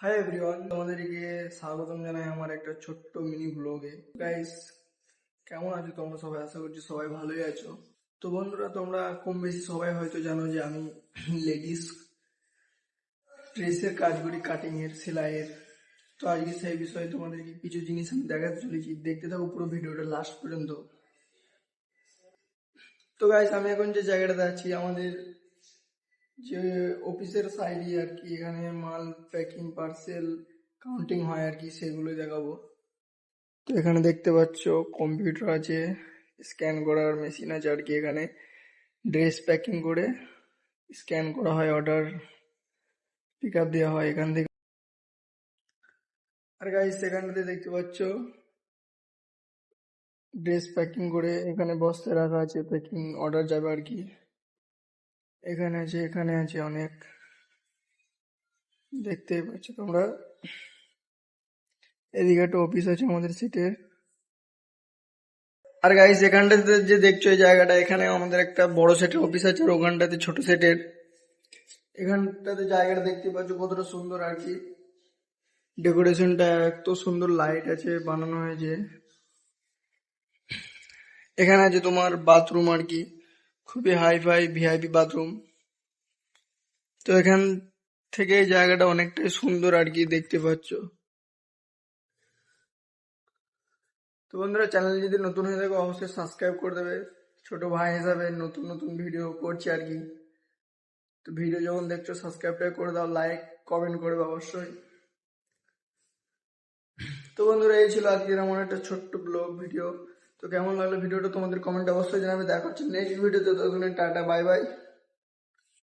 Hi everyone, তোমাদেরকে স্বাগতম জানাই আমার একটা ছোট্ট মিনি ব্লগে। গাইস, কেমন আছো তোমরা সবাই? আশা করছি সবাই ভালোই আছো। তো বন্ধুরা, তোমরা কম বেশি সবাই হয়তো জানো যে আমি লেডিস ড্রেসের কাজ করি, কাটিং এর, সেলাইয়ের। তো আজকে সেই বিষয়ে তোমাদেরকে কিছু জিনিস আমি দেখাতে চলেছি। দেখতে থাকো পুরো ভিডিওটা লাস্ট পর্যন্ত। তো গাইস, আমি এখন যে জায়গাটাতে আছি, আমাদের যে অফিসের সাইডে আর কি, এখানে মাল প্যাকিং, পার্সেল, কাউন্টিং হয় আর কি, সেগুলোই দেখাবো। তো এখানে দেখতে পাচ্ছ কম্পিউটার আছে, স্ক্যান করার মেশিন আছে আর কি। এখানে ড্রেস প্যাকিং করে স্ক্যান করা হয়, অর্ডার পিক আপ দেওয়া হয় এখান থেকে। আর গাইস, এখানটাতে দেখতে পাচ্ছ ড্রেস প্যাকিং করে এখানে বস্তায় রাখা আছে, প্যাকিং অর্ডার যাবে আর কি। এখানে আছে, এখানে আছে, অনেক দেখতেই পাচ্ছ তোমরা। এদিকে একটা অফিস আছে আমাদের সিটের। আর গাইস, এখানটাতে যে দেখছো এই জায়গাটা, এখানে আমাদের একটা বড় সেটের অফিস আছে, আর ওখানটাতে ছোট সেটের। এখানটাতে জায়গাটা দেখতে পাচ্ছ কতটা সুন্দর আর কি। ডেকোরেশনটা এত সুন্দর, লাইট আছে, বানানো হয়েছে। এখানে আছে তোমার বাথরুম আর কি, খুবই হাই ফাই ভিআইপি বাথরুম। তো এখান থেকে এই জায়গাটা অনেকটাই সুন্দর আর কি, দেখতে পাচ্ছ। তো বন্ধুরা, চ্যানেল যদি নতুন হয়ে থাকে অবশ্যই সাবস্ক্রাইব করে দেবে। ছোট ভাই হিসাবে নতুন নতুন ভিডিও করছি আর কি। তো ভিডিও যখন দেখছো সাবস্ক্রাইবটা করে দাও, লাইক কমেন্ট করবে অবশ্যই। তো বন্ধুরা, এই ছিল আজকের আমার একটা ছোট্ট ব্লগ ভিডিও। তো কেমন লাগলো ভিডিওটা তোমাদের কমেন্টে অবশ্যই জানাবে। দেখা হচ্ছে নেক্সট ভিডিওতে। ততক্ষণে টাটা, বাই বাই।